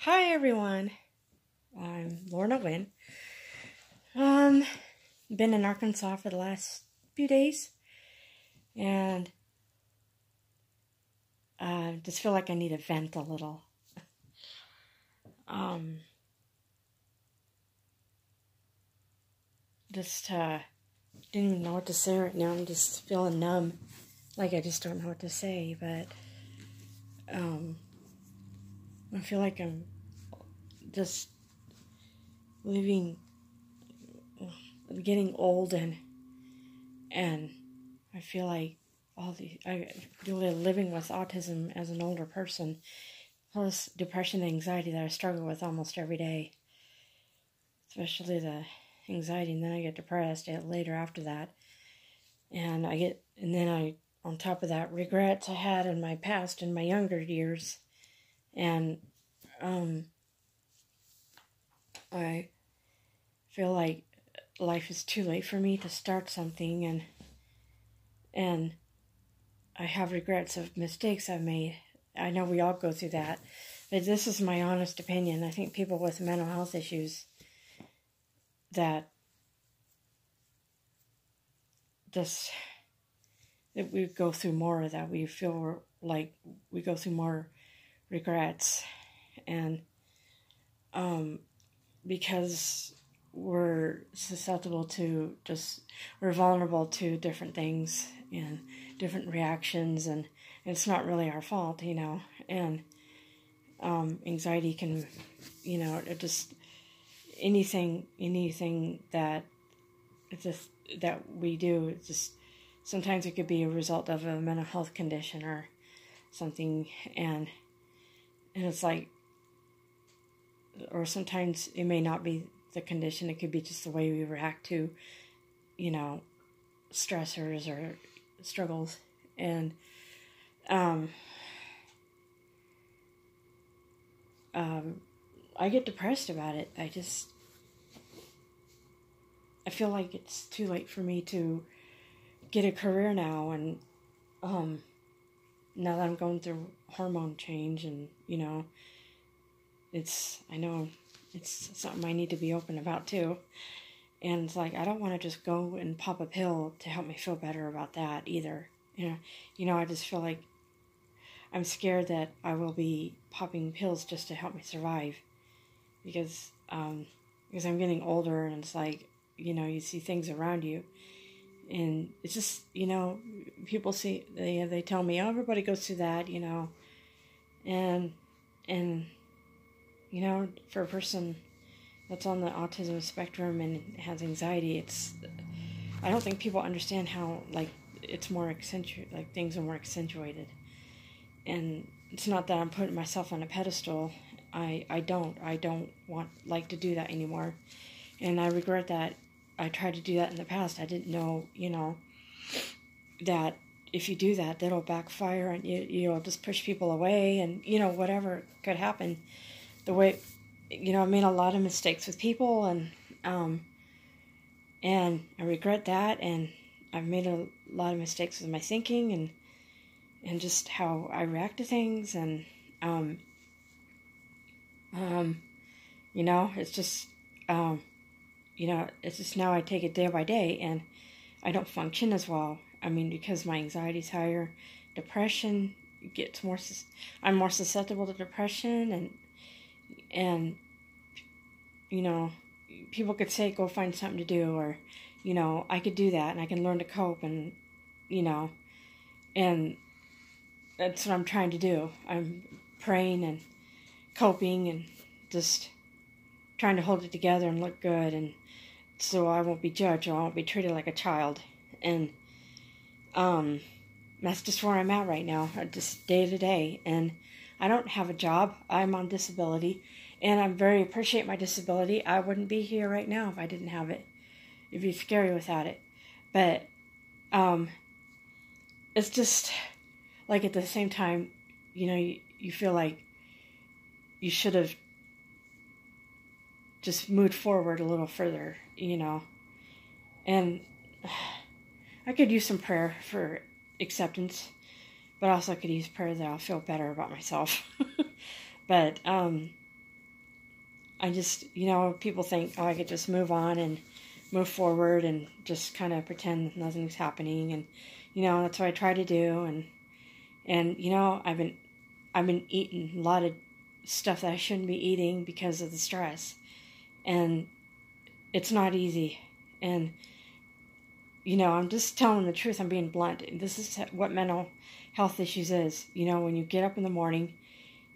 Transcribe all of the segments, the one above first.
Hi everyone, I'm Lorna Wynn. Been in Arkansas for the last few days, and just feel like I need to vent a little. Just didn't even know what to say right now. I'm just feeling numb, like I just don't know what to say. But I feel like I'm just getting old, and I feel like living with autism as an older person, plus depression and anxiety that I struggle with almost every day, especially the anxiety, and then I get depressed later after that, and on top of that, regrets I had in my past, in my younger years, and I feel like life is too late for me to start something, and I have regrets of mistakes I've made. I know we all go through that, but this is my honest opinion. I think people with mental health issues that we go through more of that. We feel like we go through more regrets, and because we're we're vulnerable to different things and different reactions, and it's not really our fault, and anxiety can, it just anything that we do, it's just sometimes it could be a result of a mental health condition or something, and it's like, or sometimes it may not be the condition, it could be just the way we react to, stressors or struggles, and I get depressed about it. I feel like it's too late for me to get a career now, and now that I'm going through hormone change, and I know it's something I need to be open about too, and it's like I don't want to just go and pop a pill to help me feel better about that either. I just feel like I'm scared that I will be popping pills just to help me survive, because I'm getting older, and it's like, you see things around you, and it's just, people see, they tell me, oh, everybody goes through that, and for a person that's on the autism spectrum and has anxiety, I don't think people understand how, like, it's more accentuated, like things are more accentuated. And it's not that I'm putting myself on a pedestal. I don't like to do that anymore. And I regret that I tried to do that in the past. I didn't know, that if you do that, that'll backfire, and you'll just push people away, and, whatever could happen. The way, I made a lot of mistakes with people, and I regret that, and I've made a lot of mistakes with my thinking, and just how I react to things, and it's just it's just now I take it day by day, and I don't function as well. I mean, because my anxiety's higher, depression gets more. I'm more susceptible to depression, and people could say go find something to do, or I could do that, and I can learn to cope, and and that's what I'm trying to do. I'm praying and coping and just trying to hold it together and look good, and so I won't be judged, or I won't be treated like a child. And that's just where I'm at right now, just day to day. And I don't have a job. I'm on disability, and I very appreciate my disability. I wouldn't be here right now if I didn't have it. It'd be scary without it. But it's just like, at the same time, you feel like you should have just moved forward a little further, and I could use some prayer for acceptance, but also I could use prayer that I'll feel better about myself. But I just, people think, oh, I could just move on and move forward and just kind of pretend nothing's happening. And, that's what I try to do. And I've been eating a lot of stuff that I shouldn't be eating because of the stress. And it's not easy. And, I'm just telling the truth. I'm being blunt. This is what mental health issues is. When you get up in the morning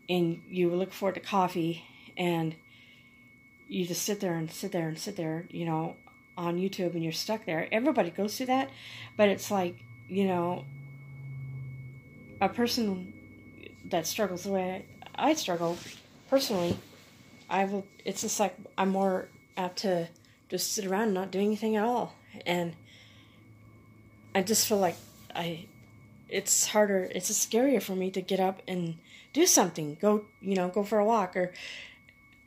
and you look forward to coffee and you just sit there, on YouTube, and you're stuck there. Everybody goes through that, but it's like, a person that struggles the way I struggle, personally, it's just like I'm more apt to just sit around and not do anything at all. And I just feel like it's harder, it's scarier for me to get up and do something, go for a walk, or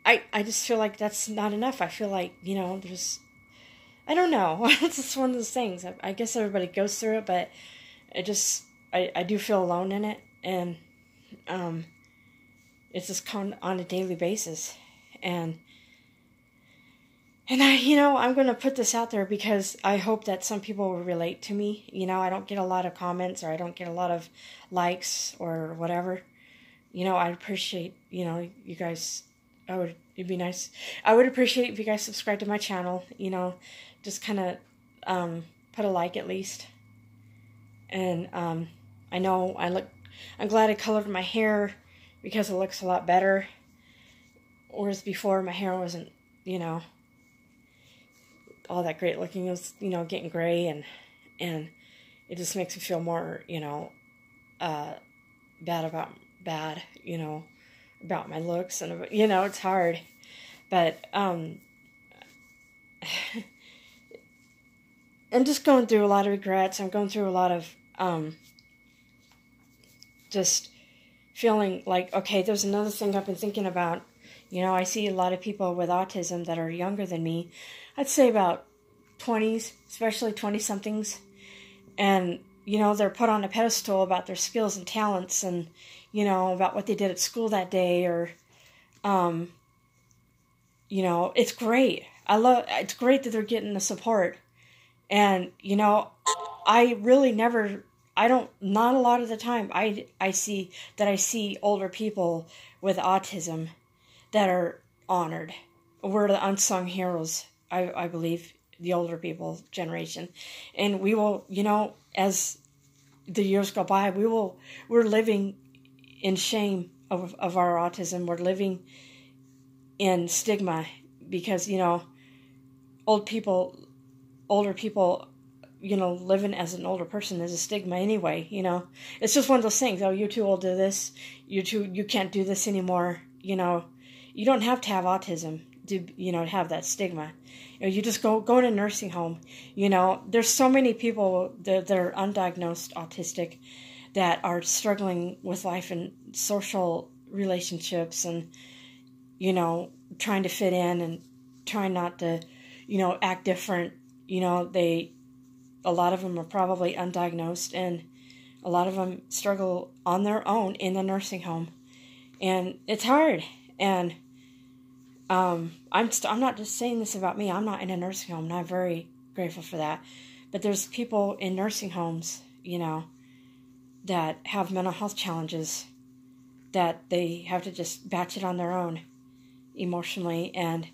I just feel like that's not enough. I feel like, I don't know. It's just one of those things. I guess everybody goes through it, but I do feel alone in it. And it's just on a daily basis. And I'm going to put this out there because I hope that some people will relate to me. I don't get a lot of comments, or I don't get a lot of likes or whatever. I'd appreciate, you guys. It'd be nice. I would appreciate if you guys subscribe to my channel, just kind of put a like at least. And I know I'm glad I colored my hair because it looks a lot better. Whereas before my hair wasn't, all that great looking. It was, getting gray, and it just makes me feel more, bad about my looks, and it's hard. But I'm just going through a lot of regrets. I'm going through a lot of just feeling like, okay, there's another thing I've been thinking about. I see a lot of people with autism that are younger than me. I'd say about 20s, especially 20-somethings. And, they're put on a pedestal about their skills and talents, and, about what they did at school that day, or, it's great. It's great that they're getting the support. And, I really not a lot of the time, I see older people with autism that are honored. We're the unsung heroes, I believe, the older people generation. And we will, as the years go by, we're living in shame of our autism. We're living in stigma because, older people, living as an older person is a stigma anyway, It's just one of those things. Oh, you're too old to do this. You can't do this anymore. You don't have to have autism to, have that stigma. You just go in a nursing home. There's so many people that are undiagnosed autistic that are struggling with life and social relationships, and, trying to fit in and trying not to, act different. A lot of them are probably undiagnosed, and a lot of them struggle on their own in the nursing home. And it's hard. And I'm not just saying this about me. I'm not in a nursing home, and I'm very grateful for that. But there's people in nursing homes, that have mental health challenges that they have to just batch it on their own emotionally. And,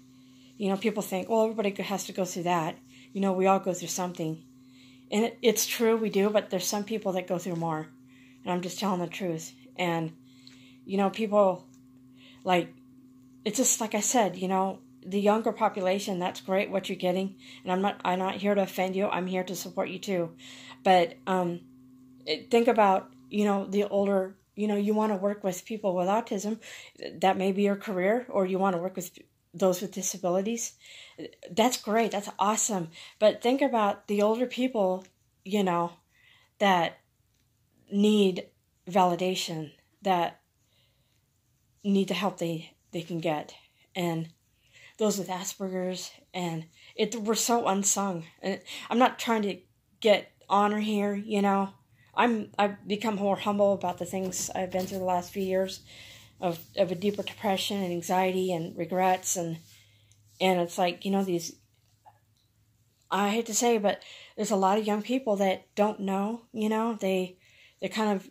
people think, well, everybody has to go through that. We all go through something. And it's true, we do, but there's some people that go through more. And I'm just telling the truth. And, people, it's just like I said, the younger population, that's great what you're getting. And I'm not here to offend you. I'm here to support you too. But think about, the older, you want to work with people with autism. That may be your career, or you want to work with those with disabilities. That's great. That's awesome. But think about the older people, that need validation, that need the help they can get. And those with Asperger's, and we're so unsung. And I'm not trying to get honor here, I've become more humble about the things I've been through the last few years. of a deeper depression and anxiety and regrets, and it's like, these, I hate to say, but there's a lot of young people that don't know, they kind of,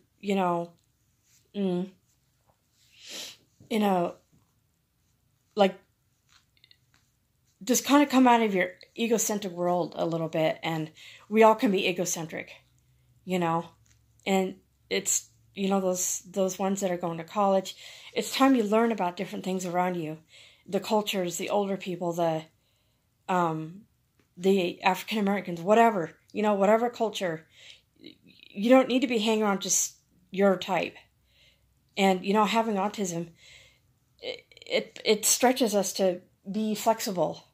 like, just kind of come out of your egocentric world a little bit, and we all can be egocentric, and it's, those ones that are going to college, it's time you learn about different things around you, the cultures, the older people, the African Americans, whatever, whatever culture. You don't need to be hanging around just your type. And, having autism, it stretches us to be flexible.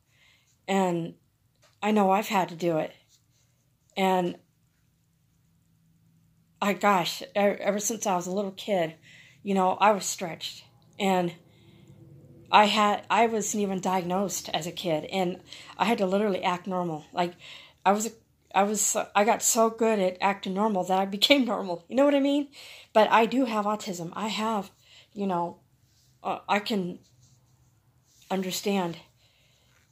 And I know I've had to do it. And ever since I was a little kid, I was stretched. And I wasn't even diagnosed as a kid, and I had to literally act normal. Like, I got so good at acting normal that I became normal. You know what I mean? But I do have autism. I have, I can understand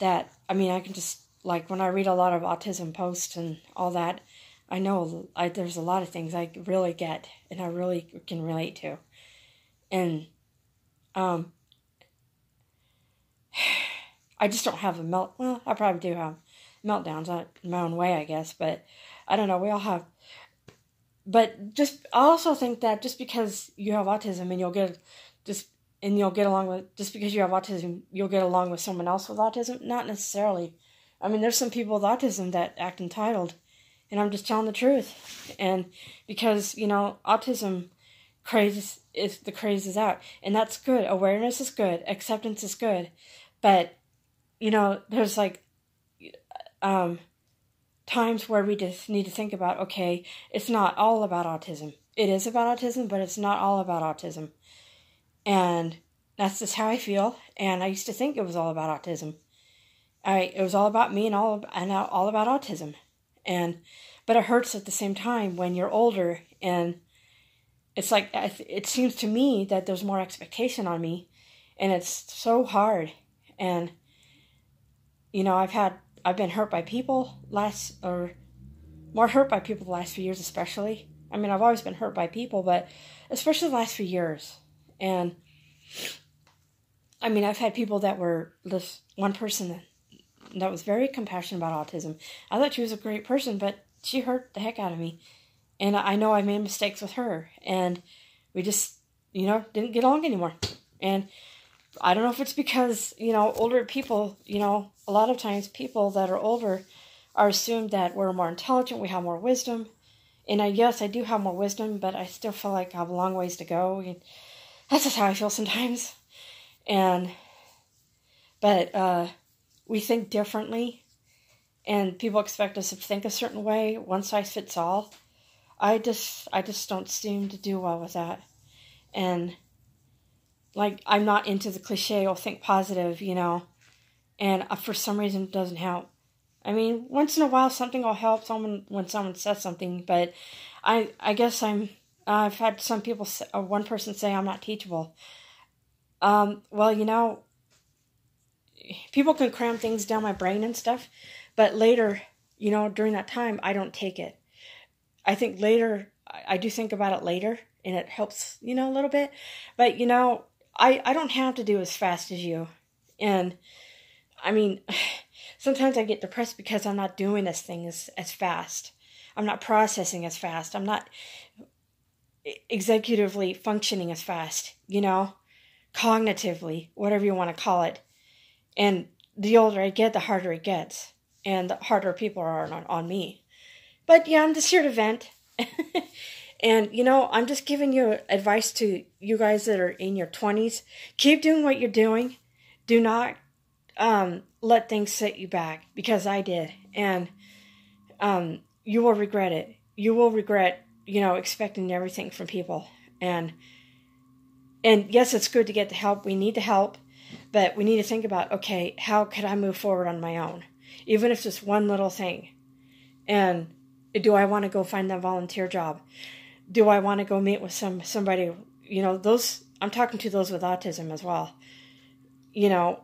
that. I mean, I can just, like, when I read a lot of autism posts and all that, I know there's a lot of things I really get and I really can relate to. And, I just don't have well, I probably do have meltdowns in my own way, I guess, but I don't know, we all have. But I also think that just because you have autism and you'll get along with, just because you have autism, you'll get along with someone else with autism, not necessarily. I mean, there's some people with autism that act entitled, and I'm just telling the truth. And because, autism craze is out, and that's good. Awareness is good. Acceptance is good. But, there's like times where we just need to think about, okay, it's not all about autism. It is about autism, but it's not all about autism. And that's just how I feel. And I used to think it was all about autism. It was all about me and all about autism. But it hurts at the same time when you're older, and it's like, it seems to me that there's more expectation on me, and it's so hard. And, I've been hurt by people more hurt by people the last few years, especially. I mean, I've always been hurt by people, but especially the last few years. And, I mean, I've had people that were, this one person that was very compassionate about autism. I thought she was a great person, but she hurt the heck out of me. And I know I made mistakes with her, and we just, didn't get along anymore. And I don't know if it's because, older people, a lot of times people that are older are assumed that we're more intelligent, we have more wisdom. And yes, I do have more wisdom, but I still feel like I have a long ways to go. And that's just how I feel sometimes. But we think differently, and people expect us to think a certain way, one size fits all. I just don't seem to do well with that. And, like, I'm not into the cliche, think positive, and for some reason it doesn't help. I mean, once in a while something will help when someone says something, but I guess I've had some people one person say I'm not teachable. Well, people can cram things down my brain and stuff, but later, during that time, I don't take it. I think later, I do think about it later, and it helps, a little bit. But, I don't have to do as fast as you. And, I mean, sometimes I get depressed because I'm not doing this thing as fast. I'm not processing as fast. I'm not executively functioning as fast, cognitively, whatever you want to call it. And the older I get, the harder it gets. And the harder people are on me. But yeah, I'm just here to vent. And, I'm just giving you advice to you guys that are in your 20s. Keep doing what you're doing. Do not let things set you back, because I did. And you will regret it. You will regret, expecting everything from people. And yes, it's good to get the help. We need the help. But we need to think about, okay, how could I move forward on my own? Even if it's just one little thing. And do I want to go find that volunteer job? Do I want to go meet with somebody? I'm talking to those with autism as well. You know,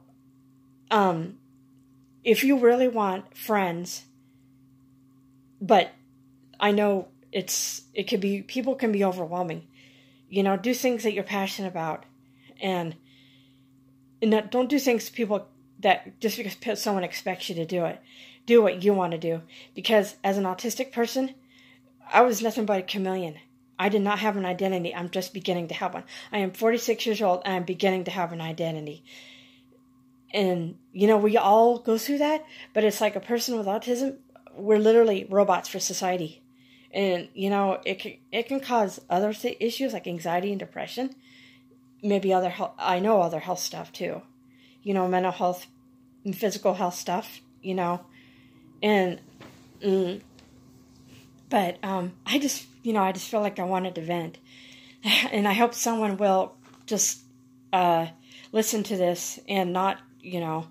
if you really want friends, but I know people can be overwhelming. You know, do things that you're passionate about, and don't do things people that just because someone expects you to do it. Do what you want to do. Because as an autistic person, I was nothing but a chameleon. I did not have an identity. I'm just beginning to have one. I am 46 years old and I'm beginning to have an identity. And, you know, we all go through that, but it's like a person with autism, we're literally robots for society. And, you know, it can cause other issues like anxiety and depression. Maybe I know other health stuff too. You know, mental health and physical health stuff, you know. And, but I just feel like I wanted to vent. And I hope someone will just listen to this and not, you know,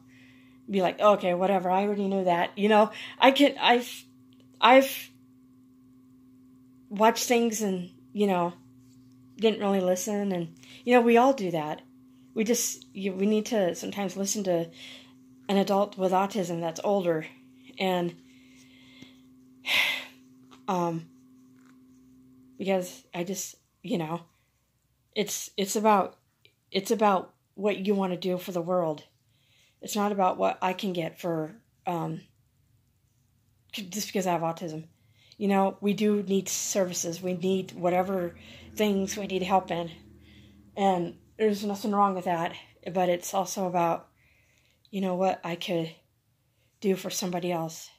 be like, okay, whatever, I already knew that. You know, I've watched things and, you know, didn't really listen. And, you know, we all do that. We need to sometimes listen to an adult with autism that's older. And, because I just, you know, it's about what you want to do for the world. It's not about what I can get for, just because I have autism. You know, we do need services. We need whatever things we need help in. And there's nothing wrong with that. But it's also about, you know, what I could do for somebody else.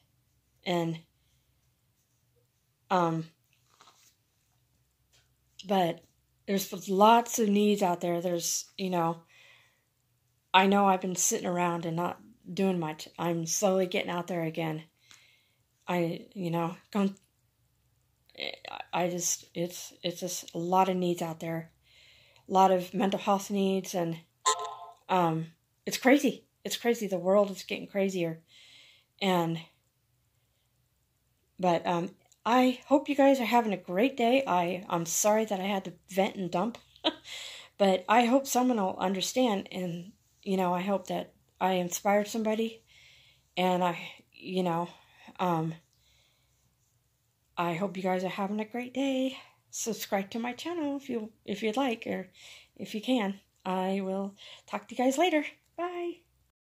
And, but there's lots of needs out there. There's, you know I've been sitting around and not doing much. I'm slowly getting out there again. It's just a lot of needs out there. A lot of mental health needs, and it's crazy. It's crazy. The world is getting crazier. But I hope you guys are having a great day. I'm sorry that I had to vent and dump. But I hope someone will understand, and, you know, I hope that I inspired somebody, and I hope you guys are having a great day. Subscribe to my channel if you'd like, or if you can. I will talk to you guys later. Bye.